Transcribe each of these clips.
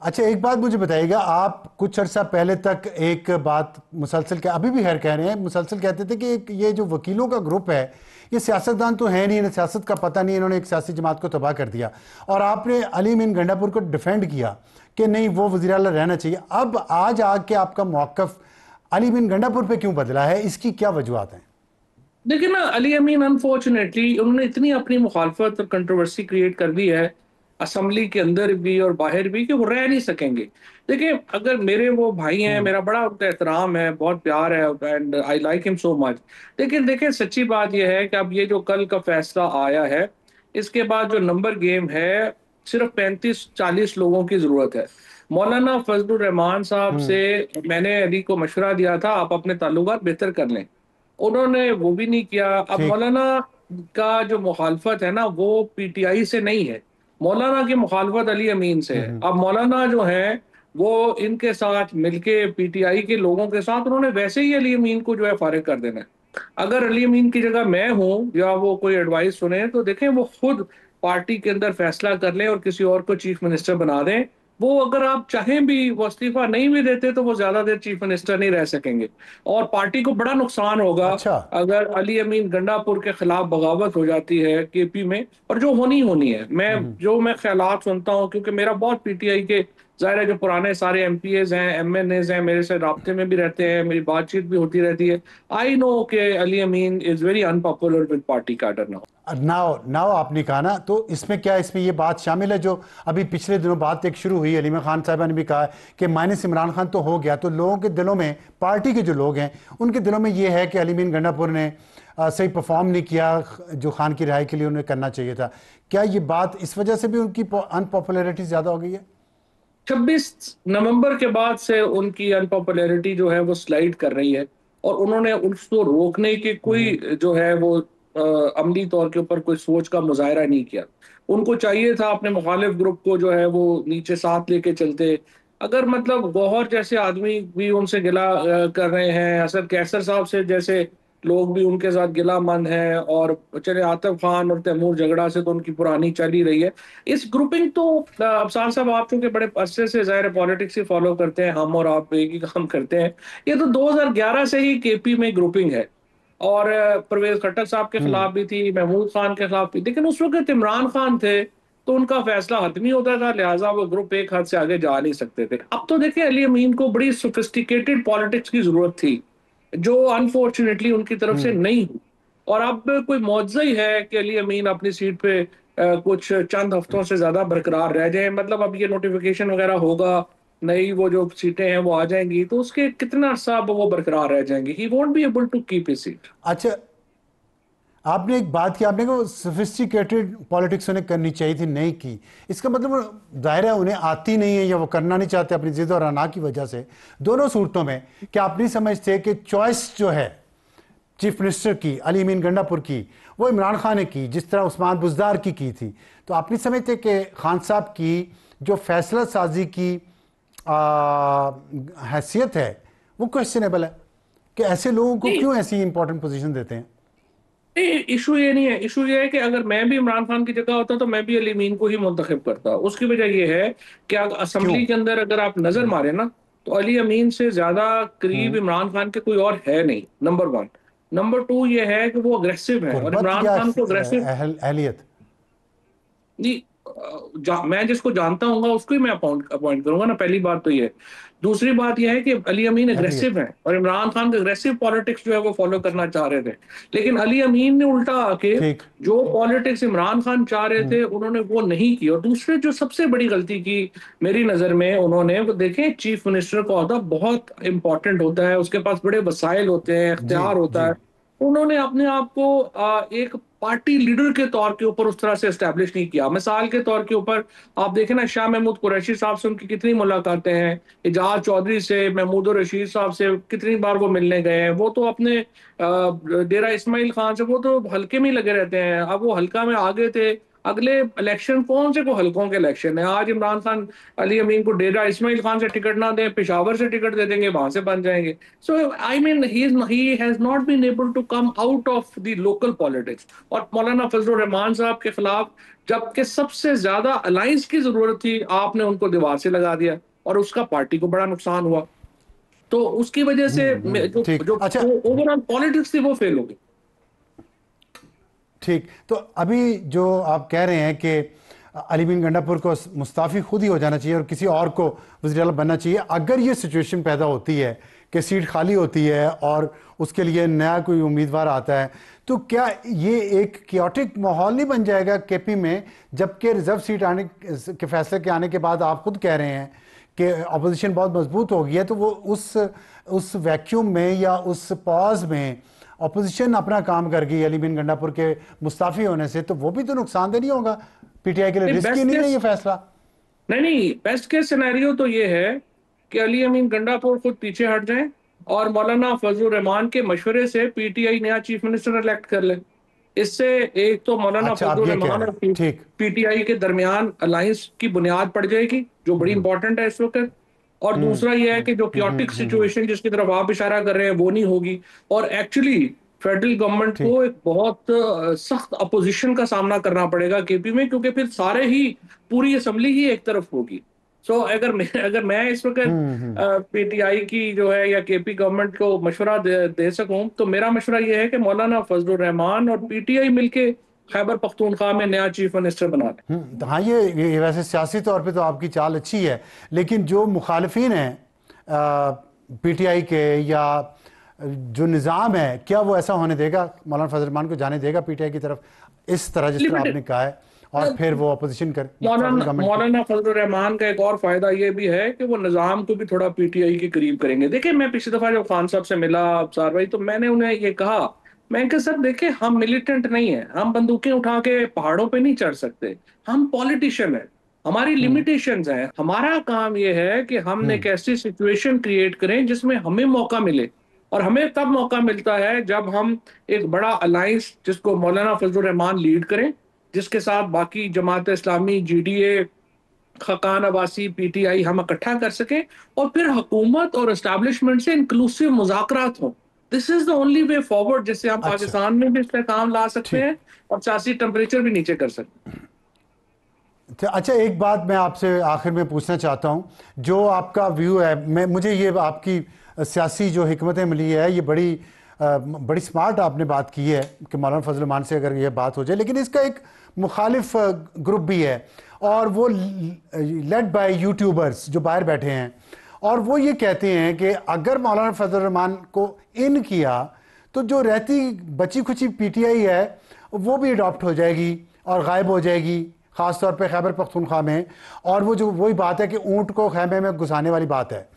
अच्छा, एक बात मुझे बताइएगा, आप कुछ अर्सा पहले तक एक बात मुसलसल अभी भी खैर कह रहे हैं, मुसलसल कहते थे कि ये जो वकीलों का ग्रुप है, ये सियासतदान तो है नहीं, इन्हें सियासत का पता नहीं, इन्होंने एक सियासी जमात को तबाह कर दिया। और आपने अली मीन गंडापुर को डिफेंड किया कि नहीं, वो वज़ीर आला रहना चाहिए। अब आज आके आपका मौक़िफ़ अली मीन गंडापुर पे क्यों बदला है? इसकी क्या वजूहत हैं? देखिए ना, अली अमीन अनफॉर्चुनेटली उन्होंने इतनी अपनी मुखालफत और कंट्रोवर्सी क्रिएट कर दी है असम्बली के अंदर भी और बाहर भी कि वो रह नहीं सकेंगे। देखिए, अगर मेरे वो भाई हैं, हम्म। मेरा बड़ा उनका एहतराम है, बहुत प्यार है and I like him so much. लेकिन देखिए, सच्ची बात यह है कि अब ये जो कल का फैसला आया है, इसके बाद जो नंबर गेम है, सिर्फ 35-40 लोगों की जरूरत है। मौलाना फजलुर रहमान साहब हम्म। से मैंने अली को मशवरा दिया था, आप अपने ताल्लुकात बेहतर कर लें। उन्होंने वो भी नहीं किया। अब ठीक। मौलाना का जो मुखालफत है ना, वो पीटीआई से नहीं है, मौलाना की मुखालफत अली अमीन से है। हम्म। अब मौलाना जो है वो इनके साथ मिलके पीटीआई के लोगों के साथ उन्होंने वैसे ही अली अमीन को जो है फारिग कर देना है। अगर अली अमीन की जगह मैं हूं या वो कोई एडवाइस सुने तो देखें, वो खुद पार्टी के अंदर फैसला कर लें और किसी और को चीफ मिनिस्टर बना दें। वो अगर आप चाहें भी वो इस्तीफा नहीं भी देते तो वो ज्यादा देर चीफ मिनिस्टर नहीं रह सकेंगे और पार्टी को बड़ा नुकसान होगा अच्छा। अगर अली अमीन गंडापुर के खिलाफ बगावत हो जाती है केपी में। और जो होनी होनी है, मैं ख्यालात सुनता हूँ क्योंकि मेरा बहुत पीटीआई के जाहिर है जो पुराने सारे एमपीएज हैं, एमएनएज हैं, मेरे से राब्ते में भी रहते हैं, मेरी बातचीत भी होती रहती है। आई नो कि Ali Amin is very unpopular with party cadre now. Now now आपने कहा ना, तो इसमें क्या, इसमें ये बात शामिल है जो अभी पिछले दिनों बात एक शुरू हुई, अलीमा खान साहबा ने भी कहा कि माइनस इमरान खान तो हो गया, तो लोगों के दिलों में, पार्टी के जो लोग हैं उनके दिलों में ये है कि अली मीन गंडापुर ने सही परफॉर्म नहीं किया, जो खान की रिहाई के लिए उन्हें करना चाहिए था। क्या ये बात इस वजह से भी उनकी अनपॉपुलैरिटी ज़्यादा हो गई है? 26 नवंबर के बाद से उनकी अनपॉपुलैरिटी जो है वो स्लाइड कर रही है और उन्होंने उसको रोकने की कोई जो है वो अमली तौर के ऊपर कोई सोच का मुजाहरा नहीं किया। उनको चाहिए था अपने मुखालिफ ग्रुप को जो है वो नीचे साथ लेके चलते। अगर मतलब गौहर जैसे आदमी भी उनसे गिला कर रहे हैं, असद कैसर साहब से जैसे लोग भी उनके साथ गिलामंद हैं, और चले आतिफ खान और तैमूर झगड़ा से तो उनकी पुरानी चल ही रही है। इस ग्रुपिंग तो अफसान साहब, आप चूंकि बड़े अरसे से ज़ाहिर पॉलिटिक्स ही फॉलो करते हैं, हम और आप एक ही काम करते हैं। ये तो 2011 से ही केपी में ग्रुपिंग है और परवेज खट्टर साहब के हम्म। खिलाफ भी थी, महमूद खान के खिलाफ भी। लेकिन उस वक्त इमरान खान थे तो उनका फैसला हतमी होता था, लिहाजा वो ग्रुप एक हद से आगे जा नहीं सकते थे। अब तो देखिए, अली अमीन को बड़ी सोफिस्टिकेटेड पॉलिटिक्स की जरूरत थी जो अनफॉर्चुनेटली उनकी तरफ से हम्म। नहीं हुई। और अब कोई मुआवजा ही है कि अली अमीन अपनी सीट पे कुछ चंद हफ्तों से ज्यादा बरकरार रह जाए। मतलब अब ये नोटिफिकेशन वगैरह होगा, नई वो जो सीटें हैं वो आ जाएंगी, तो उसके कितना अरसा अब वो बरकरार रह जाएंगे। He won't be able to keep his seat. अच्छा, आपने एक बात की, आपने कहा सोफिस्टिकेटेड पॉलिटिक्स उन्हें करनी चाहिए थी, नहीं की। इसका मतलब दायरा है उन्हें आती नहीं है या वो करना नहीं चाहते अपनी जिद और अना की वजह से। दोनों सूरतों में क्या आप नहीं समझते कि चॉइस जो है चीफ मिनिस्टर की, अली मीन गंडापुर की, वो इमरान खान ने की जिस तरह उस्मान बुजदार की थी? तो आप नहीं समझते कि खान साहब की जो फैसला साजी की हैसियत है वो क्वेश्चनेबल है, कि ऐसे लोगों को नहीं क्यों ऐसी इंपॉर्टेंट पोजीशन देते हैं? नहीं, इशू ये नहीं है। इशू ये है कि अगर मैं भी इमरान खान की जगह होता तो मैं भी अली मीन को ही मुंतखब करता। उसकी वजह ये है कि क्यों? असेंबली के अंदर अगर आप नजर मारे ना, तो अली अमीन से ज्यादा करीब हम्म। इमरान खान के कोई और है नहीं, नंबर वन। नंबर टू ये है कि वो अग्रेसिव है और गुर्बत इमरान या खान को अग्रेसिव। अहलियत? जी, मैं जिसको जानता हूँ उसको ही मैं अपॉइंट अपॉइंट करूंगा ना, पहली बात तो ये है। दूसरी बात यह है कि अली अमीन अहलियत। अग्रेसिव है और इमरान खान का अग्रेसिव पॉलिटिक्स जो है वो फॉलो अच्छा। करना चाह रहे थे। लेकिन अली अमीन ने उल्टा आके ठीक। जो पॉलिटिक्स इमरान खान चाह रहे थे उन्होंने वो नहीं की। और दूसरे जो सबसे बड़ी गलती की मेरी नजर में उन्होंने, वो देखें, चीफ मिनिस्टर का ओहदा बहुत इंपॉर्टेंट होता है, उसके पास बड़े वसाइल होते हैं, जी। इख्तियार होता जी। है। उन्होंने अपने आप को एक पार्टी लीडर के तौर के ऊपर उस तरह से एस्टेब्लिश नहीं किया। मिसाल के तौर के ऊपर आप देखें ना, शाह महमूद कुरैशी साहब से उनकी कितनी मुलाकातें हैं, एजाज चौधरी से, महमूद रशीद साहब से कितनी बार वो मिलने गए हैं। वो तो अपने डेरा इस्माइल खान से वो तो हल्के में ही लगे रहते हैं। अब वो हल्का में आ गए थे अगले इलेक्शन कौन से को हलकों के इलेक्शन है? आज इमरान खान अली अमीन को डेरा इस्माइल खान से टिकट ना दें, पेशावर से टिकट दे देंगे, वहां से बन जाएंगे। So I mean he has not been able to come out of the local politics. और मौलाना फजलुर रहमान साहब के खिलाफ जबकि सबसे ज्यादा अलायंस की जरूरत थी, आपने उनको दीवार से लगा दिया और उसका पार्टी को बड़ा नुकसान हुआ। तो उसकी वजह से जो ठीक। जो अच्छा, ओवरऑल पॉलिटिक्स थी वो फेल हो गई। ठीक। तो अभी जो आप कह रहे हैं कि अली बिन गंडापुर को मुस्ताफ़ी खुद ही हो जाना चाहिए और किसी और को वज़ीर आला बनना चाहिए, अगर ये सिचुएशन पैदा होती है कि सीट खाली होती है और उसके लिए नया कोई उम्मीदवार आता है, तो क्या ये एक क्योटिक माहौल नहीं बन जाएगा केपी में? जबकि रिजर्व सीट आने के फैसले के आने के बाद आप खुद कह रहे हैं कि अपोजिशन बहुत मजबूत हो गई है, तो वो उस वैक्यूम में या उस पॉज में अपोजिशन अपना काम कर गई अली बिन गंडापुर के मुस्ताफी होने से, तो वो भी तो नुकसानदेह नहीं होगा? पीटीआई के लिए नहीं रिस्की बेस्ट नहीं है केस ये फैसला? नहीं, बेस्ट केस सिनेरियो तो ये है कि अली अमीन गंडापुर खुद पीछे हट जाएं और मौलाना फजलुर रहमान के मशवरे से पीटीआई नया चीफ मिनिस्टर इलेक्ट कर ले। इससे एक तो मौलाना अच्छा, आप फजलुर ये कह रहमान रहे और हैं, ठीक। पीटीआई के दरमियान अलायंस की बुनियाद पड़ जाएगी, जो बड़ी इंपॉर्टेंट है इस वक्त। और हम्म दूसरा यह है हम्म कि जो क्योटिक सिचुएशन जिसकी तरफ आप इशारा कर रहे हैं वो नहीं होगी। और एक्चुअली फेडरल गवर्नमेंट ठीक। को एक बहुत सख्त अपोजिशन का सामना करना पड़ेगा केपी में, क्योंकि फिर सारे ही पूरी असेंबली ही एक तरफ होगी। सो अगर मैं इस वक्त हम्म। पीटीआई की जो है या केपी गवर्नमेंट को मशवरा दे सकूं, तो मेरा मशवरा यह है कि मौलाना फजलुर रहमान और पीटीआई मिलके खैबर पख्तूनख्वा में नया चीफ मिनिस्टर बना लें। तो हाँ, ये वैसे सियासी तौर पे तो आपकी चाल अच्छी है, लेकिन जो मुखालिफिन हैं पीटीआई के या जो निज़ाम है, क्या वो ऐसा होने देगा, मौलाना फजल रहमान को जाने देगा पीटीआई की तरफ इस तरह जिस तरह लिमिटेड। आपने कहा है, और फिर वो अपोजिशन कर फेडरल मौलाना गवर्नमेंट की? मौलाना फजल रहमान का एक और फायदा ये भी है कि वो निजाम को भी थोड़ा पीटीआई के करीब करेंगे। देखिए, मैं पिछली दफा जब खान साहब से मिला अबसार भाई, तो मैंने उन्हें ये कहा, मैं कहा सर देखिए, हम मिलिटेंट नहीं है, हम बंदूकें उठा के पहाड़ों पे नहीं चढ़ सकते, हम पॉलिटिशियन है, हमारी हम्म लिमिटेशंस हैं। हमारा काम ये है कि हम एक हम्म ऐसी सिचुएशन क्रिएट करें जिसमें हमें मौका मिले। और हमें तब मौका मिलता है जब हम एक बड़ा अलायंस, जिसको मौलाना फजल रहमान लीड करें, जिसके साथ बाकी जमात इस्लामी, जीडीए, खकान अब्बासी, पीटीआई हम इकट्ठा कर सकें और फिर हुकूमत और एस्टैब्लिशमेंट से इंक्लूसिव मुज़ाकरात हों। This is the only way forward, जिससे हम अच्छा, पाकिस्तान में भी इस पे काम ला सकते ठीक। हैं और सियासी टेम्परेचर भी नीचे कर सकते हैं। तो अच्छा, एक बात मैं आपसे आखिर में पूछना चाहता हूँ, जो आपका व्यू है, मुझे ये आपकी सियासी जो हिकमत मिली है, ये बड़ी स्मार्ट आपने बात की है कि मौलाना फजल रहमान से अगर ये बात हो जाए, लेकिन इसका एक मुखालिफ ग्रुप भी है, और वो लेड बाय यूट्यूबर्स जो बाहर बैठे हैं, और वो ये कहते हैं कि अगर मौलाना फजल रहमान को इन किया तो जो रहती बची खुची पीटीआई है वो भी अडॉप्ट हो जाएगी और गायब हो जाएगी, ख़ास तौर पे खैबर पख्तूनख्वा में। और वो जो वही बात है कि ऊँट को खैमे में घुसाने वाली बात है।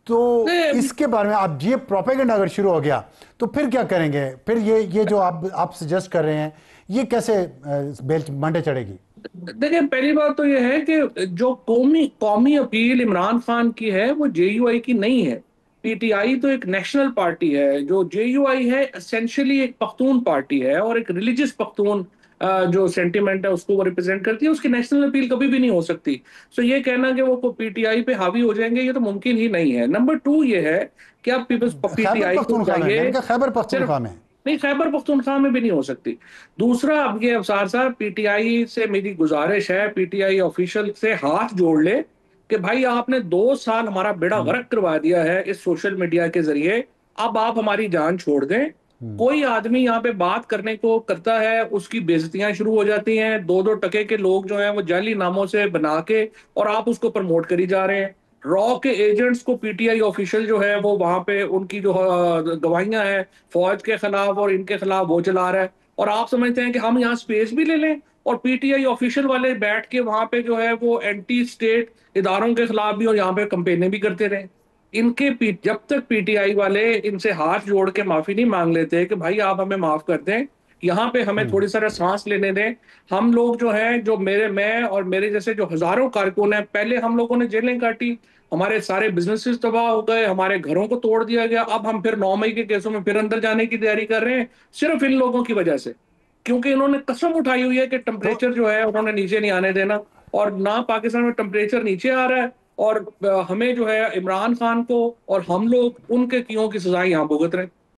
तो नहीं, इसके बारे में, अब ये प्रोपेगेंडा अगर शुरू हो गया तो फिर क्या करेंगे? फिर ये जो आप सजेस्ट कर रहे हैं, ये कैसे बेल मंडे चढ़ेगी? देखिए, पहली बात तो यह है कि जो कौमी कौमी अपील इमरान खान की है वो जेयूआई की नहीं है। पीटीआई तो एक नेशनल पार्टी है, जो जेयूआई है एसेंशियली एक पख्तून पार्टी है और एक रिलीजियस पख्तून जो सेंटिमेंट है उसको वो रिप्रेजेंट करती है। उसकी नेशनल अपील कभी भी नहीं हो सकती। सो ये कहना कि वो पीटीआई पे हावी हो जाएंगे, ये तो मुमकिन ही नहीं है। नंबर टू ये है कि अब पीपल्स खैबर पीटीआई को पख्तूनख्वा में, मैंने चाहिए कहा खैबर सिर्फ, पख्तूनख्वा में। नहीं खैबर पख्तूनख्वा में भी नहीं हो सकती। दूसरा, अब ये अफसार साहब, पीटीआई से मेरी गुजारिश है, पीटीआई ऑफिशियल से हाथ जोड़ ले कि भाई आपने 2 साल हमारा बेड़ा गर्क करवा दिया है इस सोशल मीडिया के जरिए, अब आप हमारी जान छोड़ दें। कोई आदमी यहाँ पे बात करने को करता है, उसकी बेइज्जतियां शुरू हो जाती हैं, 2-2 टके के लोग जो हैं वो जाली नामों से बना के, और आप उसको प्रमोट करी जा रहे हैं। रॉ के एजेंट्स को पीटीआई ऑफिशियल जो है वो वहां पे उनकी जो गवाहियां हैं फौज के खिलाफ और इनके खिलाफ वो चला रहा है, और आप समझते हैं कि हम यहाँ स्पेस भी ले लें और पीटीआई ऑफिशियल वाले बैठ के वहां पे जो है वो एंटी स्टेट इदारों के खिलाफ भी और यहाँ पे कंपेनें भी करते रहे। जब तक पीटीआई वाले इनसे हाथ जोड़ के माफी नहीं मांग लेते कि भाई आप हमें माफ कर दें, यहाँ पे हमें थोड़ी सारा सांस लेने दें। हम लोग जो हैं, जो मैं और मेरे जैसे जो हजारों कारकुन हैं, पहले हम लोगों ने जेलें काटी, हमारे सारे बिजनेसेस तबाह हो गए, हमारे घरों को तोड़ दिया गया, अब हम फिर 9 मई के केसों में फिर अंदर जाने की तैयारी कर रहे हैं, सिर्फ इन लोगों की वजह से। क्योंकि इन्होंने कसम उठाई हुई है कि तो टेम्परेचर जो है उन्होंने नीचे नहीं आने देना, और ना पाकिस्तान में टेम्परेचर नीचे आ रहा है, और हमें जो है इमरान खान को और हम लोग उनके कियों की सजा यहाँ भुगत रहे हैं।